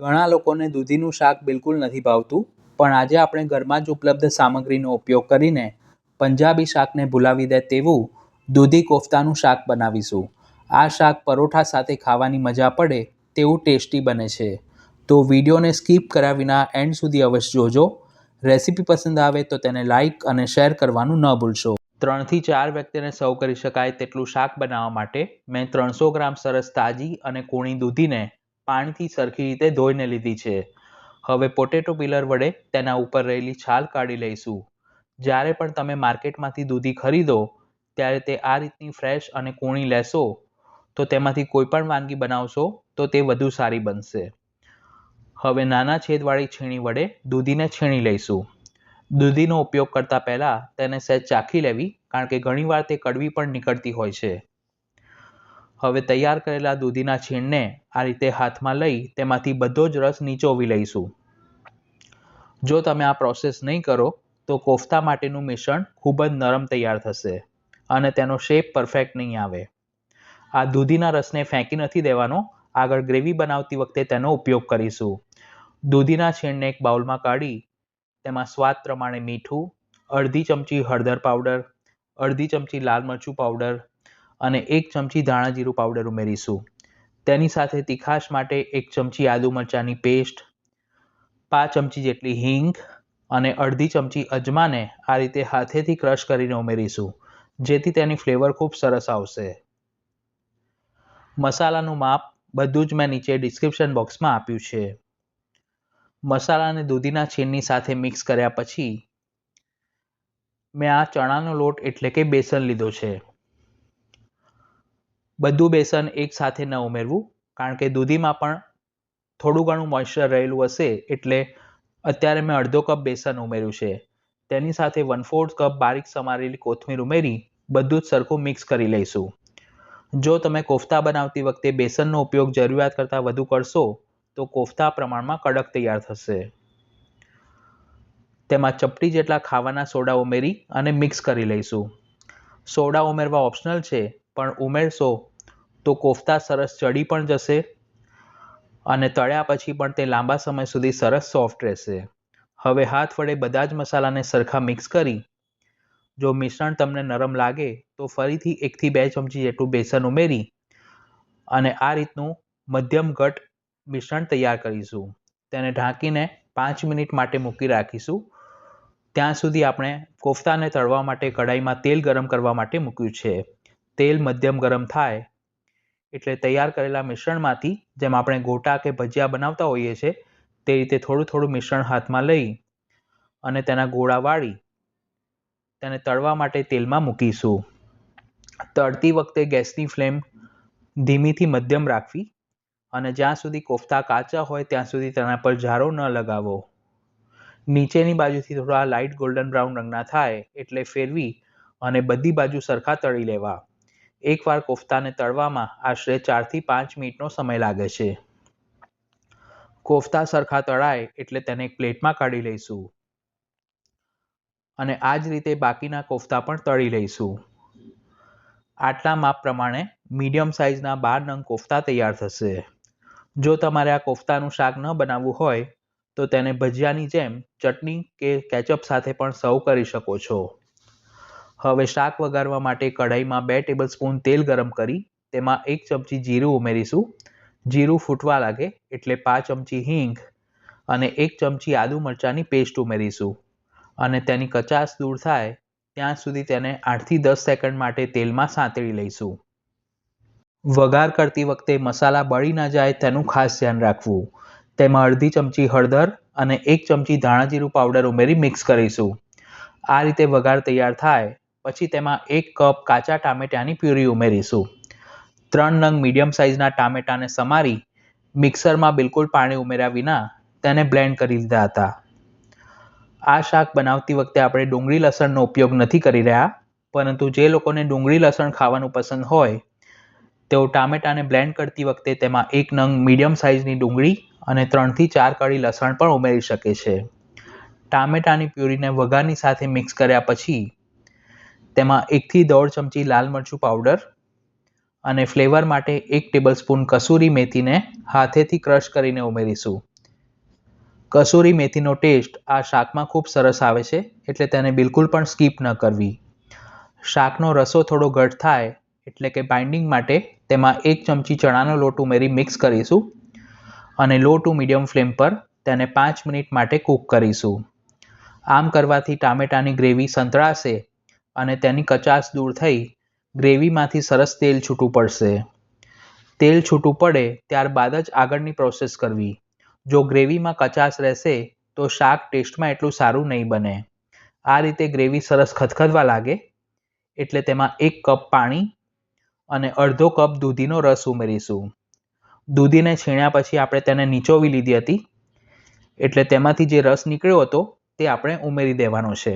ઘણા લોકોને દૂધીનું શાક બિલકુલ નથી ભાવતું, પણ આજે આપણે ઘરમાં જ ઉપલબ્ધ સામગ્રીનો ઉપયોગ કરીને પંજાબી શાકને ભૂલાવી દે તેવું દૂધી કોફતાનું શાક બનાવીશું. આ શાક પરોઠા સાથે ખાવાની મજા પડે તેવું ટેસ્ટી બને છે. તો વિડીયોને સ્કીપ કર્યા વિના એન્ડ સુધી અવશ્ય જોજો. રેસીપી પસંદ આવે તો તેને લાઇક અને શેર કરવાનું ન ભૂલશો. 3 થી 4 વ્યક્તિને સર્વ કરી શકાય તેટલું શાક બનાવવા માટે મેં 300 ગ્રામ સરસ તાજી અને કૂણી દૂધીને પાણીથી સરખી રીતે ધોઈને લીધી છે. હવે પોટેટો પીલર વડે તેના ઉપર રહેલી છાલ કાઢી લઈશું. જ્યારે પણ તમે માર્કેટમાંથી દૂધી ખરીદો ત્યારે તે આ રીતની ફ્રેશ અને કૂણી લેશો તો તેમાંથી કોઈ પણ વાનગી બનાવશો તો તે વધુ સારી બનશે. હવે નાના છેદવાળી છીણી વડે દૂધીને છીણી લઈશું. દૂધીનો ઉપયોગ કરતાં પહેલાં તેને સહેજ ચાખી લેવી, કારણ કે ઘણીવાર તે કડવી પણ નીકળતી હોય છે. હવે તૈયાર કરેલા દૂધીના છીણને આ રીતે હાથમાં લઈ તેમાંથી બધો જ રસ નીચોવી લઈશું. જો તમે આ પ્રોસેસ નહીં કરો તો કોફતા માટેનું મિશ્રણ ખૂબ જ નરમ તૈયાર થશે અને તેનો શેપ પરફેક્ટ નહીં આવે. આ દૂધીના રસને ફેંકી નથી દેવાનો, આગળ ગ્રેવી બનાવતી વખતે તેનો ઉપયોગ કરીશું. દૂધીના છીણને એક બાઉલમાં કાઢી તેમાં સ્વાદ પ્રમાણે મીઠું, અડધી ચમચી હળદર પાવડર, અડધી ચમચી લાલ મરચું પાવડર અને 1 ચમચી ધાણા જીરું પાવડર ઉમેરીશું. તેની સાથે તીખાશ માટે 1 ચમચી આદુ મરચાંની પેસ્ટ, 5 ચમચી જેટલી હિંગ અને અડધી ચમચી અજમાને આ રીતે હાથેથી ક્રશ કરીને ઉમેરીશું, જેથી તેની ફ્લેવર ખૂબ સરસ આવશે. મસાલાનું માપ બધું જ મેં નીચે ડિસ્ક્રિપ્શન બોક્સમાં આપ્યું છે. મસાલાને દૂધીના છીણની સાથે મિક્સ કર્યા પછી મેં આ ચણાનો લોટ એટલે કે બેસન લીધો છે. બધું બેસન એક સાથે ન ઉમેરવું, કારણ કે દૂધીમાં પણ થોડું ઘણું મોઇશ્ચર રહેલું હશે, એટલે અત્યારે મેં અડધો કપ બેસન ઉમેર્યું છે. તેની સાથે 1/4 કપ બારીક સમારેલી કોથમીર ઉમેરી બધું જ સરખું મિક્સ કરી લઈશું. જો તમે કોફતા બનાવતી વખતે બેસનનો ઉપયોગ જરૂરિયાત કરતાં વધુ કરશો તો કોફતા પ્રમાણમાં કડક તૈયાર થશે. તેમાં ચપટી જેટલા ખાવાના સોડા ઉમેરી અને મિક્સ કરી લઈશું. સોડા ઉમેરવા ઓપ્શનલ છે, પણ ઉમેરશો તો કોફતા સરસ ચડી પણ જશે અને તળ્યા પછી પણ તે લાંબા સમય સુધી સરસ સોફ્ટ રહેશે. હવે હાથ વડે બધા જ મસાલાને સરખા મિક્સ કરી જો મિશ્રણ તમને નરમ લાગે તો ફરીથી 1 થી 2 ચમચી જેટલું બેસન ઉમેરી અને આ રીતનું મધ્યમ ઘટ મિશ્રણ તૈયાર કરીશું. તેને ઢાંકીને 5 મિનિટ માટે મૂકી રાખીશું. ત્યાં સુધી આપણે કોફતાને તળવા માટે કઢાઈમાં તેલ ગરમ કરવા માટે મૂક્યું છે. તેલ મધ્યમ ગરમ થાય એટલે તૈયાર કરેલા મિશ્રણમાંથી, જેમ આપણે ગોટા કે ભજીયા બનાવતા હોઈએ છીએ તે રીતે થોડું થોડું મિશ્રણ હાથમાં લઈ અને તેના ગોળા વાળી તેને તળવા માટે તેલમાં મૂકીશું. તળતી વખતે ગેસની ફ્લેમ ધીમીથી મધ્યમ રાખવી અને જ્યાં સુધી કોફતા કાચા હોય ત્યાં સુધી તેના પર જારો ન લગાવો. નીચેની બાજુથી થોડા લાઇટ ગોલ્ડન બ્રાઉન રંગના થાય એટલે ફેરવી અને બધી બાજુ સરખા તળી લેવા. એકવાર કોફતાને તળવામાં આશરે 4 થી 5 મિનિટનો સમય લાગે છે. કોફતા સરખા તળાય એટલે તેને એક પ્લેટમાં કાઢી લઈશું અને આ જ રીતે બાકીના કોફતા પણ તળી લઈશું. આટલા માપ પ્રમાણે મીડિયમ સાઇઝના 12 નંગ કોફતા તૈયાર થશે. જો તમારે આ કોફતાનું શાક ન બનાવવું હોય તો તેને ભજીયાની જેમ ચટણી કે કેચઅપ સાથે પણ સર્વ કરી શકો છો. હવે શાક વઘારવા માટે કઢાઈમાં 2 ટેબલસ્પૂન તેલ ગરમ કરી તેમાં 1 ચમચી જીરું ઉમેરીશું. જીરું ફૂટવા લાગે એટલે 5 ચમચી હિંગ અને 1 ચમચી આદુ મરચાંની પેસ્ટ ઉમેરીશું અને તેની કચાશ દૂર થાય ત્યાં સુધી તેને 8 થી 10 સેકન્ડ માટે તેલમાં સાંતળી લઈશું. વઘાર કરતી વખતે મસાલા બળી ન જાય તેનું ખાસ ધ્યાન રાખવું. તેમાં અડધી ચમચી હળદર અને 1 ચમચી ધાણા જીરું પાવડર ઉમેરી મિક્સ કરીશું. આ રીતે વઘાર તૈયાર થાય પછી તેમાં 1 કપ કાચા ટામેટાની પ્યુરી ઉમેરીશું. 3 નંગ મીડિયમ સાઇઝના ટામેટાને સમારી મિક્સરમાં બિલકુલ પાણી ઉમેર્યા વિના તેને બ્લેન્ડ કરી લીધા હતા. આ શાક બનાવતી વખતે આપણે ડુંગળી લસણનો ઉપયોગ નથી કરી રહ્યા, પરંતુ જે લોકોને ડુંગળી લસણ ખાવાનું પસંદ હોય તેઓ ટામેટાને બ્લેન્ડ કરતી વખતે તેમાં 1 નંગ મીડિયમ સાઇઝની ડુંગળી અને 3 થી 4 કળી લસણ પણ ઉમેરી શકે છે. ટામેટાની પ્યુરીને વઘારની સાથે મિક્સ કર્યા પછી તેમાં 1 થી 1.5 ચમચી લાલ મરચું પાવડર અને ફ્લેવર માટે 1 ટેબલસ્પૂન કસૂરી મેથીને હાથેથી ક્રશ કરીને ઉમેરીશું. કસૂરી મેથીનો ટેસ્ટ આ શાકમાં ખૂબ સરસ આવે છે, એટલે તેને બિલકુલ પણ સ્કીપ ન કરવી. શાકનો રસો થોડો ઘટ થાય એટલે કે બાઇન્ડિંગ માટે તેમાં 1 ચમચી ચણાનો લોટ ઉમેરી મિક્સ કરીશું અને લો ટુ મીડિયમ ફ્લેમ પર તેને 5 મિનિટ માટે કૂક કરીશું. આમ કરવાથી ટામેટાની ગ્રેવી સંતળાશે અને તેની કચાશ દૂર થઈ ગ્રેવીમાંથી સરસ તેલ છૂટું પડશે. તેલ છૂટું પડે ત્યારબાદ જ આગળની પ્રોસેસ કરવી. જો ગ્રેવીમાં કચાશ રહેશે તો શાક ટેસ્ટમાં એટલું સારું નહીં બને. આ રીતે ગ્રેવી સરસ ખદખદવા લાગે એટલે તેમાં 1 કપ પાણી અને અડધો કપ દૂધીનો રસ ઉમેરીશું. દૂધીને છીણ્યા પછી આપણે તેને નીચોવી લીધી હતી, એટલે તેમાંથી જે રસ નીકળ્યો હતો તે આપણે ઉમેરી દેવાનો છે.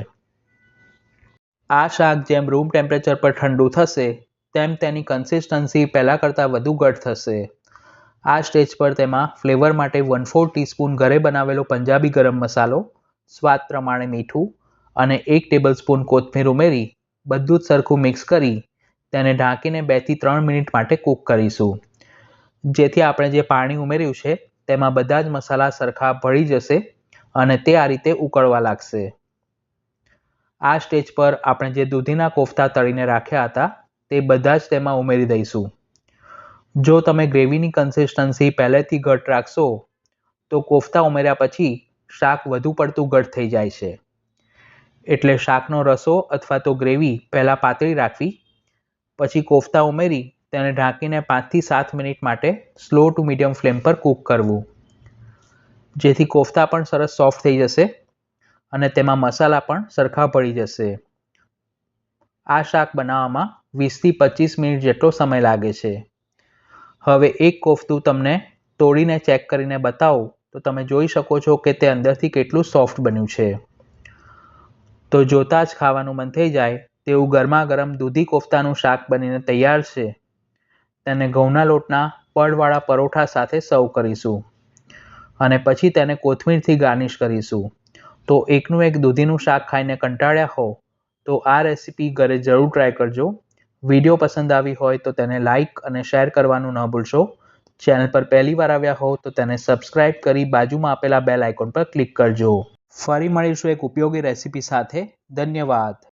આ શાક જેમ રૂમ ટેમ્પરેચર પર ઠંડુ થશે તેમ તેની કન્સિસ્ટન્સી પહેલાં કરતાં વધુ ઘટ થશે. આ સ્ટેજ પર તેમાં ફ્લેવર માટે 1/4 ટીસ્પૂન ઘરે બનાવેલો પંજાબી ગરમ મસાલો, સ્વાદ પ્રમાણે મીઠું અને 1 ટેબલસ્પૂન કોથમીર ઉમેરી બધું જ સરખું મિક્સ કરી તેને ઢાંકીને 2 થી 3 મિનિટ માટે કૂક કરીશું. જેથી આપણે જે પાણી ઉમેર્યું છે તેમાં બધા જ મસાલા સરખા ભળી જશે અને તે આ રીતે ઉકળવા લાગશે. આ સ્ટેજ પર આપણે જે દૂધીના કોફતા તળીને રાખ્યા હતા તે બધા જ તેમાં ઉમેરી દઈશું. જો તમે ગ્રેવીની કન્સિસ્ટન્સી પહેલેથી ઘટ રાખશો તો કોફતા ઉમેર્યા પછી શાક વધુ પડતું ઘટ થઈ જાય છે. એટલે શાકનો રસો અથવા તો ગ્રેવી પહેલાં પાતળી રાખવી, પછી કોફતા ઉમેરી તેને ઢાંકીને 5 થી 7 મિનિટ માટે સ્લો ટુ મીડિયમ ફ્લેમ પર કૂક કરવું. જેથી કોફતા પણ સરસ સોફ્ટ થઈ જશે અને તેમાં મસાલા પણ સરખા ભળી જશે. આ શાક બનાવવામાં 20 થી 25 મિનિટ જેટલો સમય લાગે છે. હવે એક કોફતું તમને તોડીને ચેક કરીને બતાવું તો તમે જોઈ શકો છો કે તે અંદરથી કેટલું સોફ્ટ બન્યું છે. તો જોતાં જ ખાવાનું મન થઈ જાય તેવું ગરમા ગરમ દૂધી કોફતાનું શાક બનીને તૈયાર છે. તેને ઘઉંના લોટના પડવાળા પરોઠા સાથે સર્વ કરીશું અને પછી તેને કોથમીરથી ગાર્નિશ કરીશું. તો એકનું એક દૂધીનું શાક ખાઈને કંટાળ્યા હો તો આ રેસીપી ઘરે જરૂર ટ્રાય કરજો. વિડીયો પસંદ આવી હોય તો તેને લાઇક અને શેર કરવાનું ન ભૂલશો. ચેનલ પર પહેલી વાર આવ્યા હો તો તેને સબસ્ક્રાઇબ કરી બાજુમાં આપેલા બેલ આઇકોન પર ક્લિક કરજો. ફરી મળીશું એક ઉપયોગી રેસીપી સાથે. ધન્યવાદ.